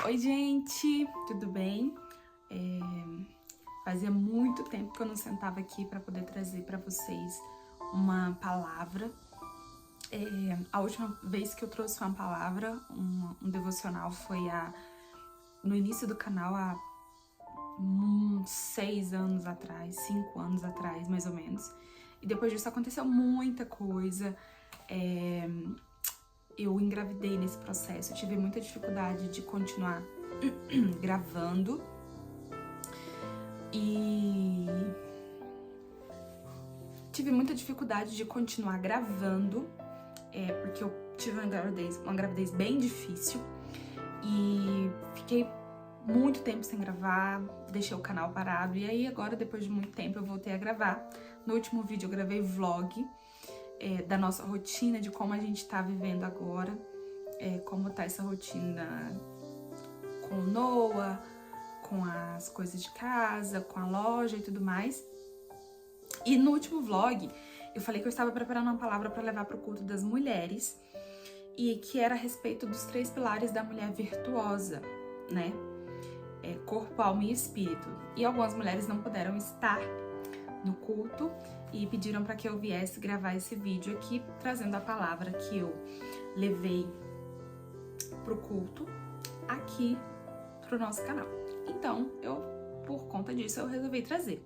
Oi, gente, tudo bem? Fazia muito tempo que eu não sentava aqui para poder trazer para vocês uma palavra. A última vez que eu trouxe uma palavra, um devocional, foi no início do canal, há 6 anos atrás, 5 anos atrás, mais ou menos. E depois disso aconteceu muita coisa. Eu engravidei nesse processo, eu tive muita dificuldade de continuar gravando. E tive muita dificuldade de continuar gravando, porque eu tive uma gravidez bem difícil e fiquei muito tempo sem gravar, deixei o canal parado e aí agora, depois de muito tempo, eu voltei a gravar. No último vídeo eu gravei vlog da nossa rotina, de como a gente tá vivendo agora, como tá essa rotina com o Noah, com as coisas de casa, com a loja e tudo mais. E no último vlog, eu falei que eu estava preparando uma palavra para levar para o culto das mulheres e que era a respeito dos 3 pilares da mulher virtuosa, né? Corpo, alma e espírito. E algumas mulheres não puderam estar no culto e pediram para que eu viesse gravar esse vídeo aqui, trazendo a palavra que eu levei pro culto aqui pro nosso canal. Então, por conta disso, eu resolvi trazer.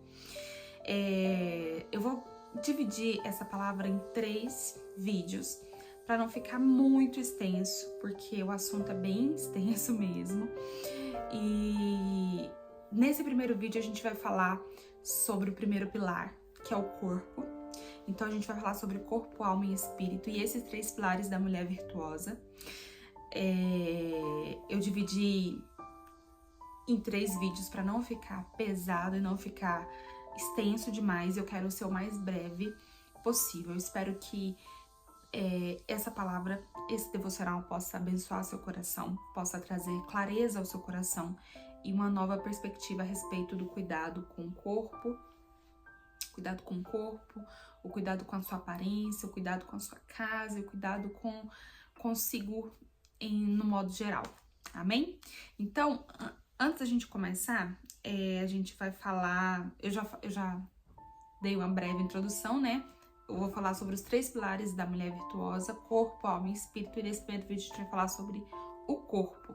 Eu vou dividir essa palavra em 3 vídeos para não ficar muito extenso, porque o assunto é bem extenso mesmo. E nesse primeiro vídeo a gente vai falar sobre o primeiro pilar, que é o corpo. Então a gente vai falar sobre corpo, alma e espírito e esses 3 pilares da mulher virtuosa. Eu dividi em 3 vídeos para não ficar pesado e não ficar extenso demais. Eu quero ser o mais breve possível. Eu espero que essa palavra, esse devocional possa abençoar seu coração, possa trazer clareza ao seu coração e uma nova perspectiva a respeito do cuidado com o corpo, o cuidado com a sua aparência, o cuidado com a sua casa, o cuidado consigo no modo geral. Amém? Então, antes da gente começar, a gente vai falar... Eu já dei uma breve introdução, né? Eu vou falar sobre os 3 pilares da mulher virtuosa, corpo, alma e espírito. E nesse primeiro vídeo a gente vai falar sobre o corpo.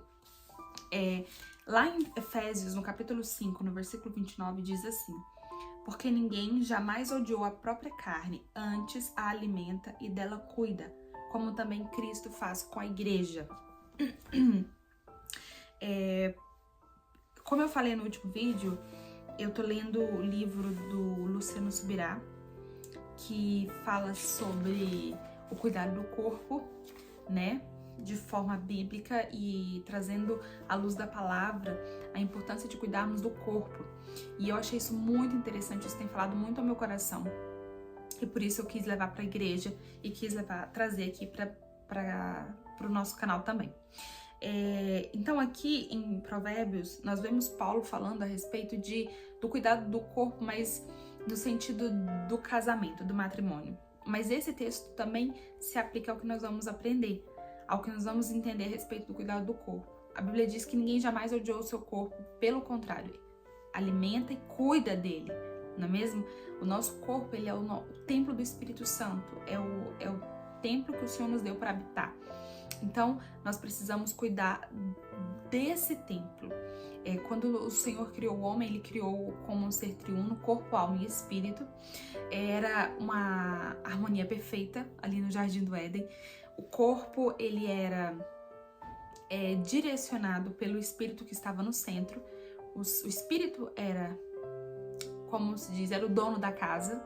Lá em Efésios, no capítulo 5, no versículo 29, diz assim: porque ninguém jamais odiou a própria carne, antes a alimenta e dela cuida, como também Cristo faz com a igreja. Como eu falei no último vídeo, eu tô lendo o livro do Luciano Subirá, que fala sobre o cuidado do corpo, né, de forma bíblica e trazendo à luz da palavra a importância de cuidarmos do corpo. E eu achei isso muito interessante, isso tem falado muito ao meu coração. E por isso eu quis levar para a igreja e quis trazer aqui para o nosso canal também. Então aqui em Provérbios nós vemos Paulo falando a respeito do cuidado do corpo, mas no sentido do casamento, do matrimônio. Mas esse texto também se aplica ao que nós vamos aprender, ao que nós vamos entender a respeito do cuidado do corpo. A Bíblia diz que ninguém jamais odiou o seu corpo, pelo contrário, alimenta e cuida dele, não é mesmo? O nosso corpo, ele é o templo do Espírito Santo, é o templo que o Senhor nos deu para habitar. Então, nós precisamos cuidar desse templo. Quando o Senhor criou o homem, ele criou como um ser triuno, corpo, alma e espírito. Era uma harmonia perfeita ali no Jardim do Éden. O corpo, ele era direcionado pelo espírito que estava no centro. O espírito era, como se diz, era o dono da casa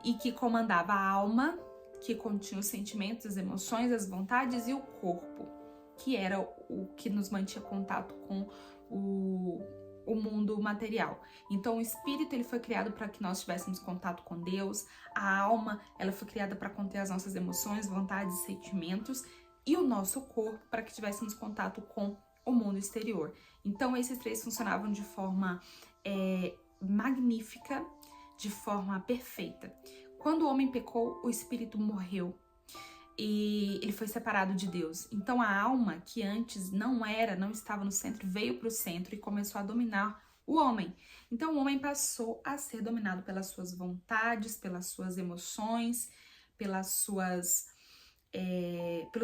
e que comandava a alma, que continha os sentimentos, as emoções, as vontades, e o corpo, que era o que nos mantinha contato com o mundo material. Então o espírito, ele foi criado para que nós tivéssemos contato com Deus. A alma, ela foi criada para conter as nossas emoções, vontades e sentimentos, e o nosso corpo para que tivéssemos contato com o mundo exterior. Então esses 3 funcionavam de forma magnífica, de forma perfeita. Quando o homem pecou, o espírito morreu. e ele foi separado de Deus. Então a alma, que antes não estava no centro, veio para o centro e começou a dominar o homem. Então o homem passou a ser dominado pelas suas vontades, pelas suas emoções, pelos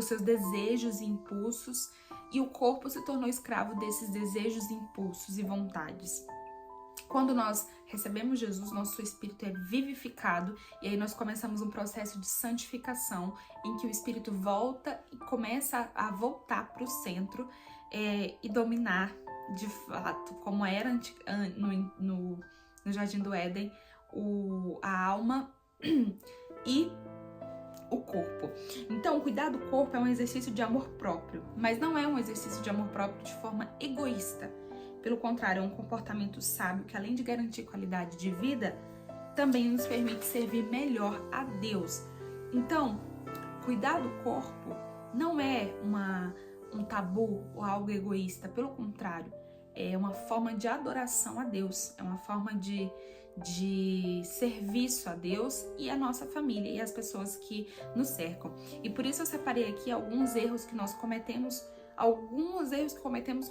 seus desejos e impulsos, e o corpo se tornou escravo desses desejos, impulsos e vontades. Quando nós recebemos Jesus, nosso espírito é vivificado e aí nós começamos um processo de santificação em que o espírito volta e começa a voltar para o centro e dominar de fato, como era no Jardim do Éden, a alma e o corpo. Então, cuidar do corpo é um exercício de amor próprio, mas não é um exercício de amor próprio de forma egoísta. Pelo contrário, é um comportamento sábio que, além de garantir qualidade de vida, também nos permite servir melhor a Deus. Então, cuidar do corpo não é um tabu ou algo egoísta, pelo contrário, é uma forma de adoração a Deus, é uma forma de serviço a Deus e a nossa família e as pessoas que nos cercam. E por isso eu separei aqui alguns erros que nós cometemos,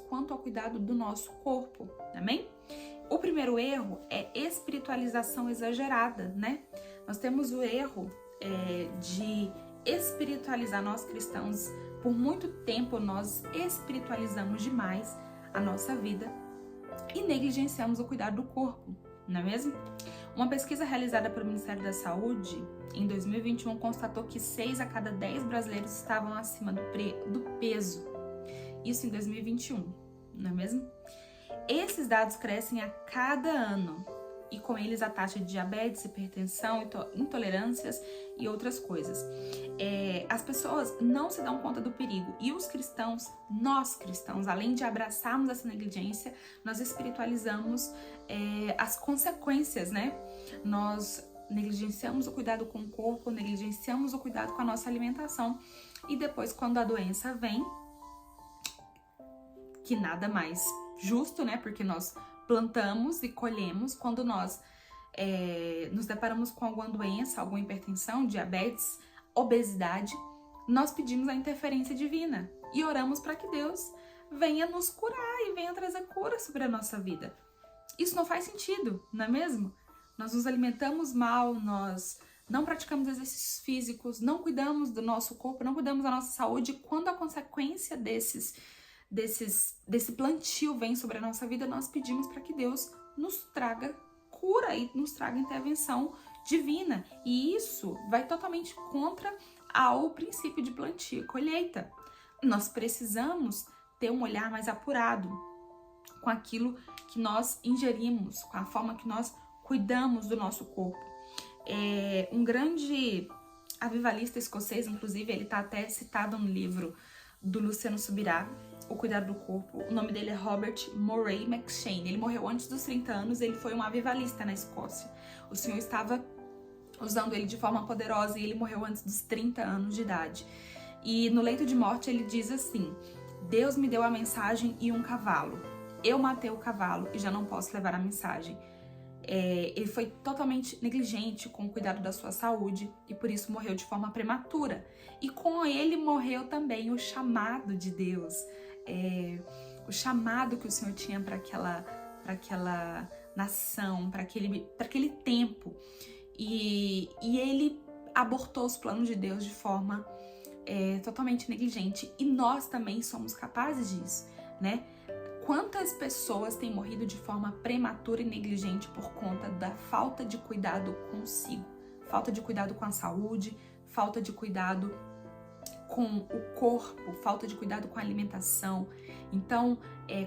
quanto ao cuidado do nosso corpo, amém? O primeiro erro é espiritualização exagerada, né? Nós temos o erro de espiritualizar. Nós cristãos, por muito tempo nós espiritualizamos demais a nossa vida e negligenciamos o cuidado do corpo, não é mesmo? Uma pesquisa realizada pelo Ministério da Saúde em 2021 constatou que 6 a cada 10 brasileiros estavam acima do peso. Isso em 2021, não é mesmo? Esses dados crescem a cada ano e com eles a taxa de diabetes, hipertensão, intolerâncias e outras coisas. As pessoas não se dão conta do perigo e nós cristãos, além de abraçarmos essa negligência, nós espiritualizamos as consequências, né? Nós negligenciamos o cuidado com o corpo, negligenciamos o cuidado com a nossa alimentação e depois, quando a doença vem, que nada mais justo, né? Porque nós plantamos e colhemos. Quando nós nos deparamos com alguma doença, alguma hipertensão, diabetes, obesidade, nós pedimos a interferência divina e oramos para que Deus venha nos curar e venha trazer cura sobre a nossa vida. Isso não faz sentido, não é mesmo? Nós nos alimentamos mal, nós não praticamos exercícios físicos, não cuidamos do nosso corpo, não cuidamos da nossa saúde. Quando a consequência desse plantio vem sobre a nossa vida, nós pedimos para que Deus nos traga cura e nos traga intervenção divina. E isso vai totalmente contra ao princípio de plantio e colheita. Nós precisamos ter um olhar mais apurado com aquilo que nós ingerimos, com a forma que nós cuidamos do nosso corpo. Um grande avivalista escocês, inclusive, ele está até citado no livro do Luciano Subirá, O Cuidado do Corpo. O nome dele é Robert Murray McCheyne. Ele morreu antes dos 30 anos, ele foi um avivalista na Escócia. O Senhor estava usando ele de forma poderosa e ele morreu antes dos 30 anos de idade. E no leito de morte ele diz assim: Deus me deu a mensagem e um cavalo. Eu matei o cavalo e já não posso levar a mensagem. Ele foi totalmente negligente com o cuidado da sua saúde e por isso morreu de forma prematura. E com ele morreu também o chamado de Deus, o chamado que o Senhor tinha para aquela nação, para aquele tempo. E ele abortou os planos de Deus de forma totalmente negligente. E nós também somos capazes disso, né? Quantas pessoas têm morrido de forma prematura e negligente por conta da falta de cuidado consigo, falta de cuidado com a saúde, falta de cuidado com o corpo, falta de cuidado com a alimentação. Então,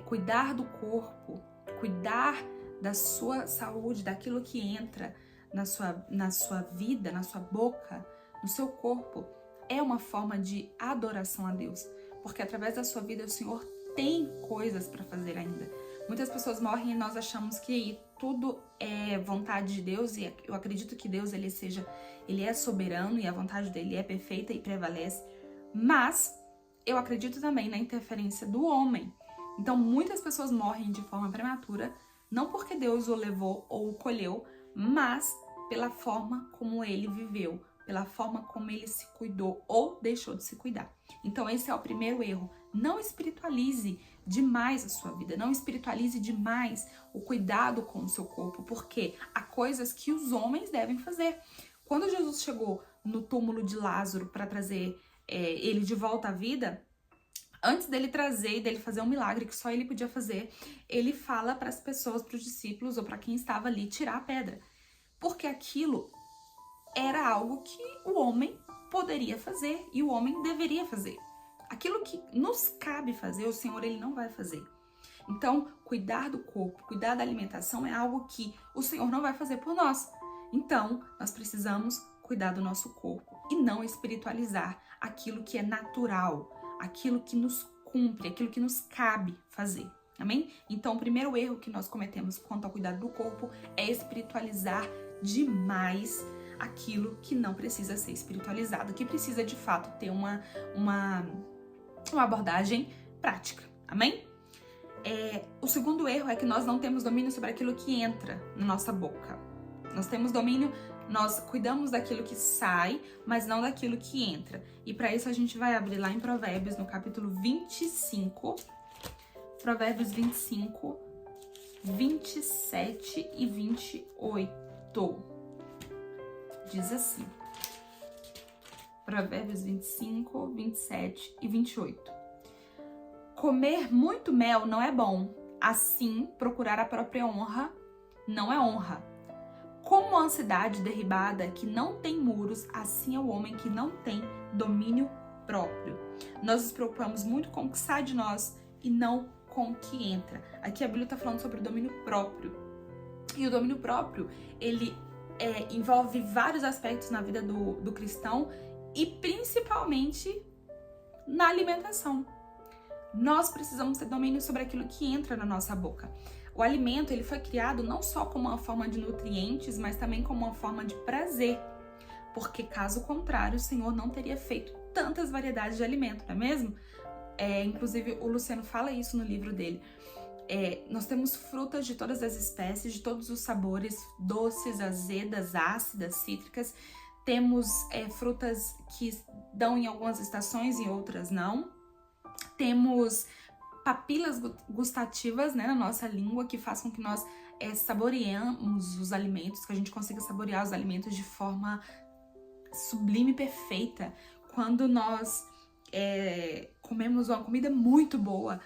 cuidar do corpo, cuidar da sua saúde, daquilo que entra na sua vida, na sua boca, no seu corpo, é uma forma de adoração a Deus, porque através da sua vida o Senhor tem coisas para fazer ainda. Muitas pessoas morrem e nós achamos que tudo é vontade de Deus, e eu acredito que Deus ele é soberano e a vontade dele é perfeita e prevalece, mas eu acredito também na interferência do homem. Então muitas pessoas morrem de forma prematura, não porque Deus o levou ou o colheu, mas pela forma como ele viveu, pela forma como ele se cuidou ou deixou de se cuidar. Então esse é o primeiro erro. Não espiritualize demais a sua vida, não espiritualize demais o cuidado com o seu corpo, porque há coisas que os homens devem fazer. Quando Jesus chegou no túmulo de Lázaro para trazer ele de volta à vida, antes dele trazer e dele fazer um milagre que só ele podia fazer, ele fala para as pessoas, para os discípulos ou para quem estava ali tirar a pedra, porque aquilo era algo que o homem poderia fazer e o homem deveria fazer. Aquilo que nos cabe fazer, o Senhor ele não vai fazer. Então, cuidar do corpo, cuidar da alimentação é algo que o Senhor não vai fazer por nós. Então, nós precisamos cuidar do nosso corpo e não espiritualizar aquilo que é natural, aquilo que nos cumpre, aquilo que nos cabe fazer. Amém? Então, o primeiro erro que nós cometemos quanto ao cuidado do corpo é espiritualizar demais aquilo que não precisa ser espiritualizado, que precisa de fato ter uma abordagem prática. Amém? O segundo erro é que nós não temos domínio sobre aquilo que entra na nossa boca. Nós temos domínio, nós cuidamos daquilo que sai, mas não daquilo que entra. E para isso a gente vai abrir lá em Provérbios, no capítulo 25, Provérbios 25, 27 e 28. Diz assim, Provérbios 25, 27 e 28. Comer muito mel não é bom, assim procurar a própria honra não é honra. Como a cidade derribada que não tem muros, assim é o homem que não tem domínio próprio. Nós nos preocupamos muito com o que sai de nós e não com o que entra. Aqui a Bíblia está falando sobre o domínio próprio. E o domínio próprio, ele envolve vários aspectos na vida do cristão e principalmente na alimentação. Nós precisamos ter domínio sobre aquilo que entra na nossa boca. O alimento, ele foi criado não só como uma forma de nutrientes, mas também como uma forma de prazer. Porque caso contrário, o Senhor não teria feito tantas variedades de alimento, não é mesmo? Inclusive, o Luciano fala isso no livro dele. Nós temos frutas de todas as espécies, de todos os sabores, doces, azedas, ácidas, cítricas. Temos frutas que dão em algumas estações e outras não. Temos papilas gustativas, né, na nossa língua que faz com que nós saboreemos os alimentos, que a gente consiga saborear os alimentos de forma sublime e perfeita. Quando nós comemos uma comida muito boa,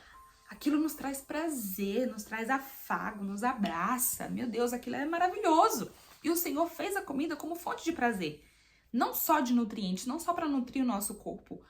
aquilo nos traz prazer, nos traz afago, nos abraça. Meu Deus, aquilo é maravilhoso. E o Senhor fez a comida como fonte de prazer. Não só de nutrientes, não só para nutrir o nosso corpo.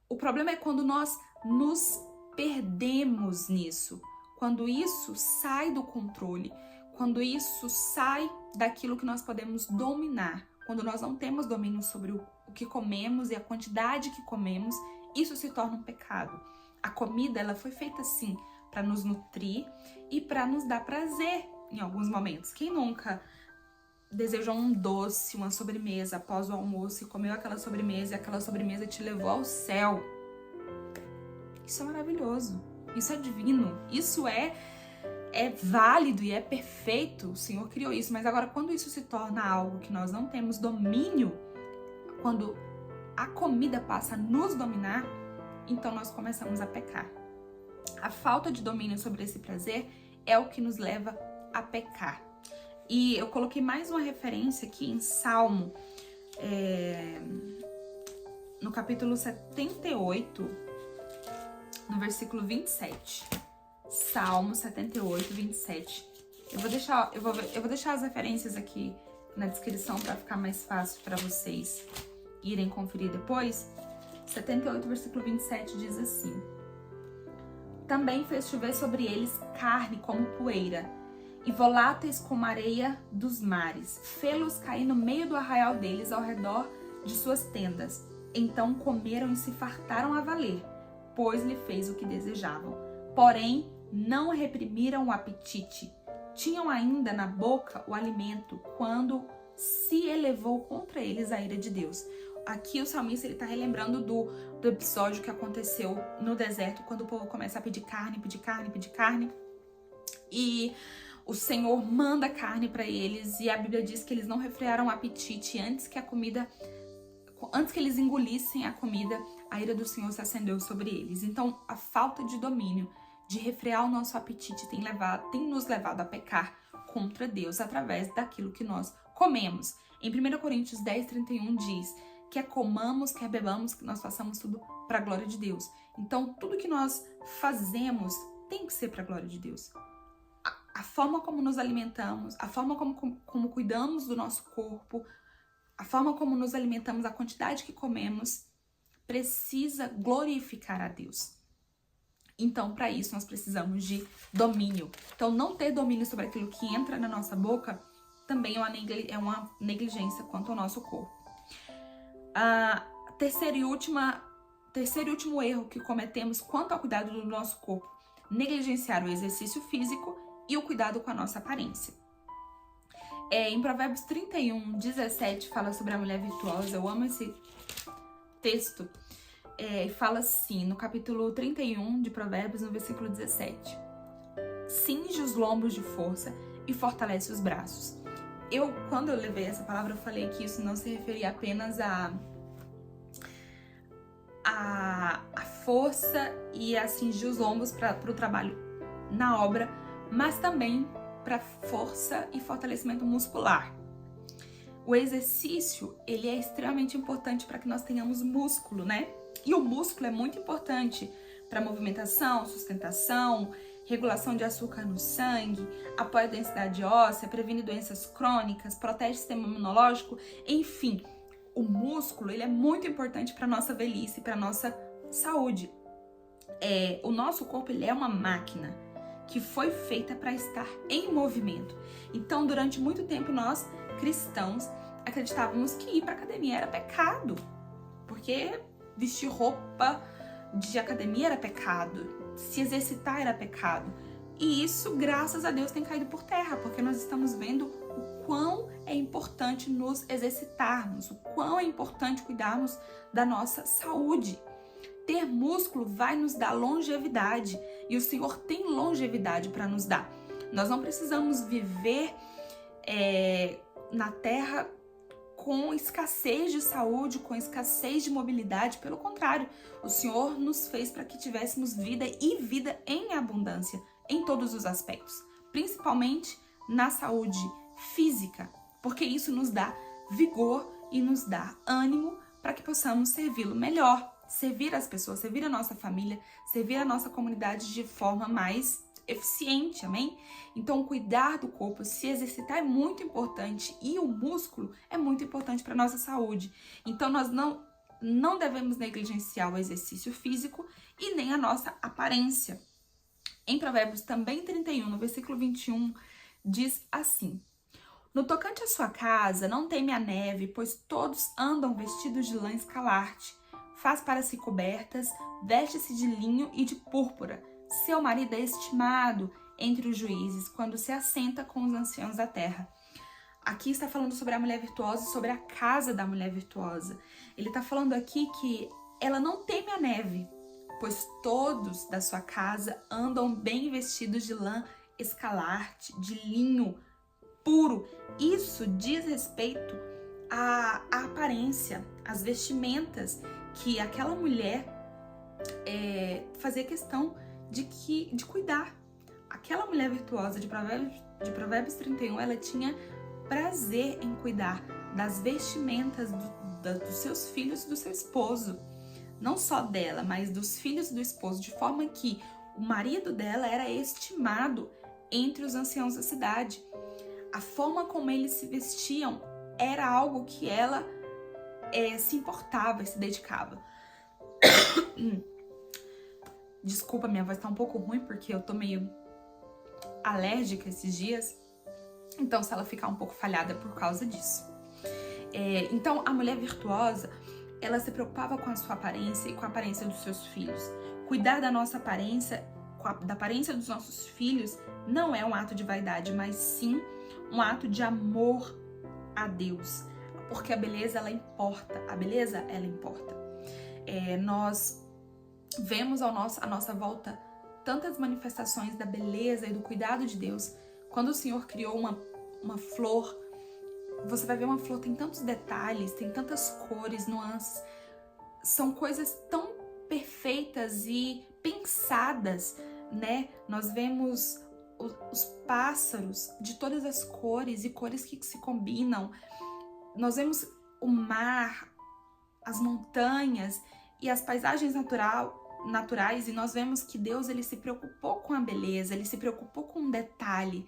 O problema é quando nós nos perdemos nisso. Quando isso sai do controle. Quando isso sai daquilo que nós podemos dominar. Quando nós não temos domínio sobre o que comemos e a quantidade que comemos, isso se torna um pecado. A comida, ela foi feita assim, para nos nutrir e para nos dar prazer em alguns momentos. Quem nunca desejou um doce, uma sobremesa após o almoço e comeu aquela sobremesa e aquela sobremesa te levou ao céu? Isso é maravilhoso, isso é divino, isso é válido e é perfeito. O Senhor criou isso, mas agora quando isso se torna algo que nós não temos domínio, quando a comida passa a nos dominar, então nós começamos a pecar. A falta de domínio sobre esse prazer é o que nos leva a pecar. E eu coloquei mais uma referência aqui em Salmo, no capítulo 78, no versículo 27. Salmo 78, 27. Eu vou deixar as referências aqui na descrição para ficar mais fácil para vocês irem conferir depois. 78, versículo 27 diz assim: Também fez chover sobre eles carne como poeira, e voláteis como areia dos mares. Fê-los cair no meio do arraial deles, ao redor de suas tendas. Então comeram e se fartaram a valer, pois lhe fez o que desejavam. Porém, não reprimiram o apetite. Tinham ainda na boca o alimento, quando se elevou contra eles a ira de Deus. Aqui o salmista está relembrando do episódio que aconteceu no deserto, quando o povo começa a pedir carne, pedir carne, pedir carne. E o Senhor manda carne para eles, e a Bíblia diz que eles não refrearam o apetite antes que a comida antes que eles engolissem a comida, a ira do Senhor se acendeu sobre eles. Então, a falta de domínio, de refrear o nosso apetite, tem nos levado a pecar contra Deus através daquilo que nós comemos. Em 1 Coríntios 10:31 diz: quer comamos, quer bebamos, que nós façamos tudo para a glória de Deus. Então, tudo que nós fazemos tem que ser para a glória de Deus. A forma como nos alimentamos, a forma como cuidamos do nosso corpo, a forma como nos alimentamos, a quantidade que comemos, precisa glorificar a Deus. Então, para isso, nós precisamos de domínio. Então, não ter domínio sobre aquilo que entra na nossa boca também é uma negligência quanto ao nosso corpo. Terceiro e último erro que cometemos quanto ao cuidado do nosso corpo: negligenciar o exercício físico e o cuidado com a nossa aparência. Em Provérbios 31:17 fala sobre a mulher virtuosa. Eu amo esse texto. Fala assim, no capítulo 31 de Provérbios, no versículo 17: cinge os lombos de força e fortalece os braços. Quando eu levei essa palavra, eu falei que isso não se referia apenas a força e a cingir os lombos para o trabalho na obra, mas também para força e fortalecimento muscular. O exercício, ele é extremamente importante para que nós tenhamos músculo, né? E o músculo é muito importante para movimentação, sustentação, regulação de açúcar no sangue, apoia a densidade óssea, previne doenças crônicas, protege o sistema imunológico, enfim. O músculo, ele é muito importante para nossa velhice, para nossa saúde. O nosso corpo, ele é uma máquina que foi feita para estar em movimento. Então, durante muito tempo, nós, cristãos, acreditávamos que ir para academia era pecado, porque vestir roupa de academia era pecado, se exercitar era pecado. E isso, graças a Deus, tem caído por terra, porque nós estamos vendo o quão é importante nos exercitarmos, o quão é importante cuidarmos da nossa saúde. Ter músculo vai nos dar longevidade, e o Senhor tem longevidade para nos dar. Nós não precisamos viver na terra com escassez de saúde, com escassez de mobilidade. Pelo contrário, o Senhor nos fez para que tivéssemos vida e vida em abundância, em todos os aspectos, principalmente na saúde física, porque isso nos dá vigor e nos dá ânimo para que possamos servi-lo melhor, servir as pessoas, servir a nossa família, servir a nossa comunidade de forma mais eficiente, amém? Então, cuidar do corpo, se exercitar é muito importante, e o músculo é muito importante para a nossa saúde. Então, nós não devemos negligenciar o exercício físico e nem a nossa aparência. Em Provérbios também 31, no versículo 21, diz assim: no tocante à sua casa, não teme a neve, pois todos andam vestidos de lã escarlate. Faz para si cobertas, veste-se de linho e de púrpura. Seu marido é estimado entre os juízes, quando se assenta com os anciãos da terra. Aqui está falando sobre a mulher virtuosa, sobre a casa da mulher virtuosa. Ele está falando aqui que ela não teme a neve, pois todos da sua casa andam bem vestidos de lã escarlate, de linho puro. Isso diz respeito à aparência, às vestimentas que aquela mulher fazia questão de cuidar. Aquela mulher virtuosa de Provérbios 31, ela tinha prazer em cuidar das vestimentas dos seus filhos e do seu esposo. Não só dela, mas dos filhos do esposo, de forma que o marido dela era estimado entre os anciãos da cidade. A forma como eles se vestiam era algo que ela se importava e se dedicava. Desculpa, minha voz tá um pouco ruim porque eu tô meio alérgica esses dias. Então, se ela ficar um pouco falhada é por causa disso. Então, a mulher virtuosa, ela se preocupava com a sua aparência e com a aparência dos seus filhos. Cuidar da nossa aparência, da aparência dos nossos filhos, não é um ato de vaidade, mas sim um ato de amor a Deus. Porque a beleza, ela importa. A beleza, ela importa. Nós vemos à nossa volta tantas manifestações da beleza e do cuidado de Deus. Quando o Senhor criou uma flor você vai ver uma flor, tem tantos detalhes, tem tantas cores, nuances. São coisas tão perfeitas e pensadas, né? Nós vemos os pássaros de todas as cores e cores que se combinam. Nós vemos o mar, as montanhas e as paisagens naturais, e nós vemos que Deus, ele se preocupou com a beleza, ele se preocupou com um detalhe.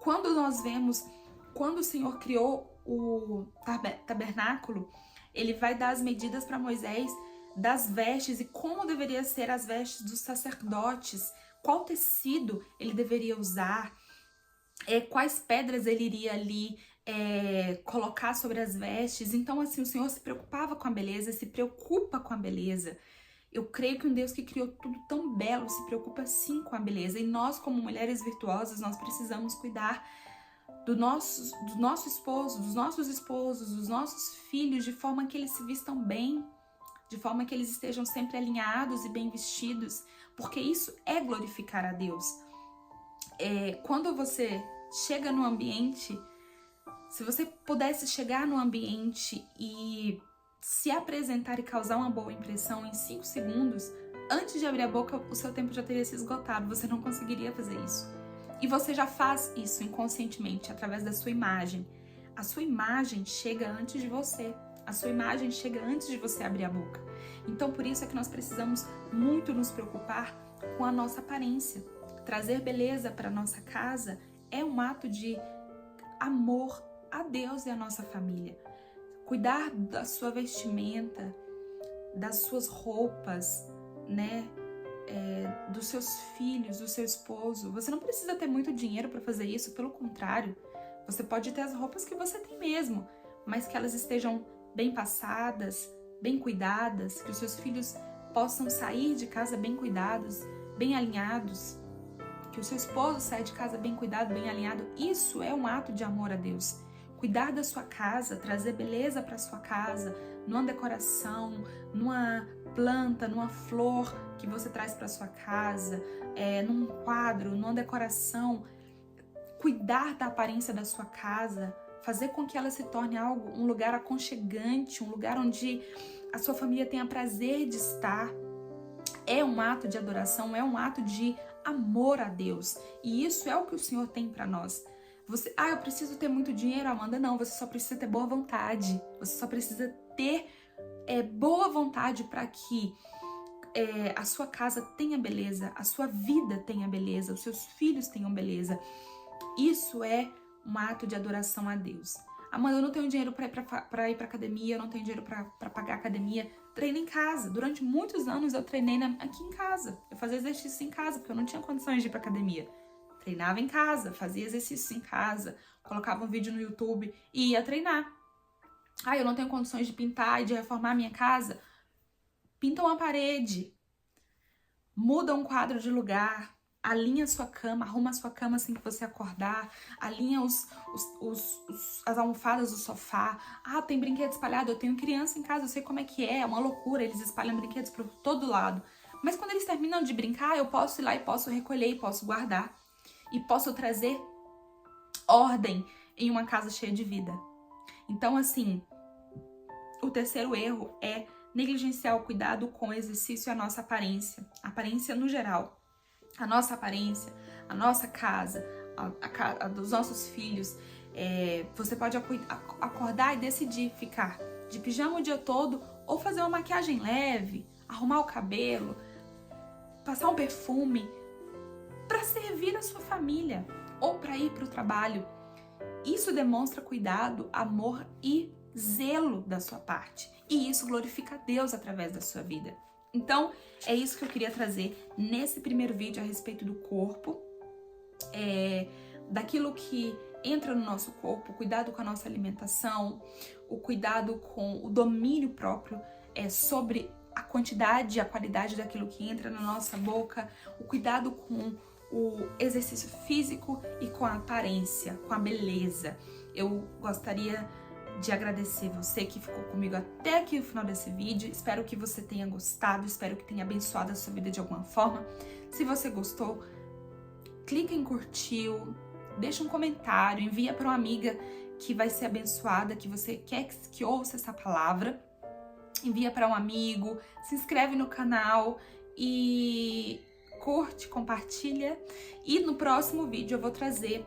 Quando o Senhor criou o tabernáculo, ele vai dar as medidas para Moisés das vestes e como deveriam ser as vestes dos sacerdotes, qual tecido ele deveria usar, quais pedras ele iria ali colocar sobre as vestes. Então, assim, o Senhor se preocupava com a beleza, se preocupa com a beleza. Eu creio que um Deus que criou tudo tão belo se preocupa sim com a beleza. E nós, como mulheres virtuosas, nós precisamos cuidar do nosso esposo, dos nossos esposos, dos nossos filhos, de forma que eles se vistam bem, de forma que eles estejam sempre alinhados e bem vestidos, porque isso é glorificar a Deus. Quando você chega no ambiente, se você pudesse chegar no ambiente e se apresentar e causar uma boa impressão em 5 segundos, antes de abrir a boca, o seu tempo já teria se esgotado, você não conseguiria fazer isso. E você já faz isso inconscientemente, através da sua imagem. A sua imagem chega antes de você. A sua imagem chega antes de você abrir a boca. Então, por isso é que nós precisamos muito nos preocupar com a nossa aparência. Trazer beleza para a nossa casa é um ato de amor a Deus e a nossa família. Cuidar da sua vestimenta, das suas roupas, né? Dos seus filhos, do seu esposo. Você não precisa ter muito dinheiro para fazer isso, pelo contrário. Você pode ter as roupas que você tem mesmo, mas que elas estejam bem passadas, bem cuidadas, que os seus filhos possam sair de casa bem cuidados, bem alinhados, que o seu esposo saia de casa bem cuidado, bem alinhado. Isso é um ato de amor a Deus. Cuidar da sua casa, trazer beleza para sua casa, numa decoração, numa planta, numa flor que você traz para sua casa, num quadro, numa decoração. Cuidar da aparência da sua casa, fazer com que ela se torne um lugar aconchegante, um lugar onde a sua família tenha prazer de estar. É um ato de adoração, é um ato de amor a Deus. E isso é o que o Senhor tem para nós. Eu preciso ter muito dinheiro, Amanda. Não, você só precisa ter boa vontade. Você só precisa ter boa vontade para que a sua casa tenha beleza, a sua vida tenha beleza, os seus filhos tenham beleza. Isso é um ato de adoração a Deus. Amanda, eu não tenho dinheiro para ir para academia, eu não tenho dinheiro para pagar academia. Treino em casa. Durante muitos anos eu treinei aqui em casa. Eu fazia exercício em casa, porque eu não tinha condições de ir para academia. Treinava em casa, fazia exercício em casa, colocava um vídeo no YouTube e ia treinar. Eu não tenho condições de pintar e de reformar a minha casa. Pinta uma parede, muda um quadro de lugar, alinha a sua cama, arruma a sua cama assim que você acordar, alinha as almofadas do sofá. Tem brinquedo espalhado, eu tenho criança em casa, eu sei como é uma loucura, eles espalham brinquedos por todo lado. Mas quando eles terminam de brincar, eu posso ir lá e posso recolher e posso guardar. E posso trazer ordem em uma casa cheia de vida. Então, assim, o terceiro erro é negligenciar o cuidado com o exercício e a nossa aparência. A aparência no geral. A nossa aparência, a nossa casa, a dos nossos filhos. Você pode acordar e decidir ficar de pijama o dia todo ou fazer uma maquiagem leve, arrumar o cabelo, passar um perfume, para servir a sua família ou para ir para o trabalho. Isso demonstra cuidado, amor e zelo da sua parte. E isso glorifica a Deus através da sua vida. Então, é isso que eu queria trazer nesse primeiro vídeo a respeito do corpo, daquilo que entra no nosso corpo, o cuidado com a nossa alimentação, o cuidado com o domínio próprio sobre a quantidade e a qualidade daquilo que entra na nossa boca, o cuidado com o exercício físico e com a aparência, com a beleza. Eu gostaria de agradecer você que ficou comigo até aqui no final desse vídeo. Espero que você tenha gostado, espero que tenha abençoado a sua vida de alguma forma. Se você gostou, clica em curtiu, deixa um comentário, envia para uma amiga que vai ser abençoada, que você quer que ouça essa palavra, envia para um amigo, se inscreve no canal e curte, compartilha. E no próximo vídeo eu vou trazer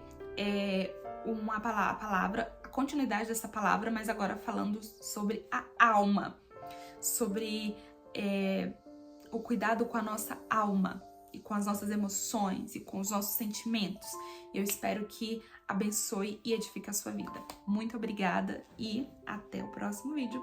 a palavra, a continuidade dessa palavra, mas agora falando sobre a alma, sobre o cuidado com a nossa alma e com as nossas emoções e com os nossos sentimentos. Eu espero que abençoe e edifique a sua vida. Muito obrigada e até o próximo vídeo.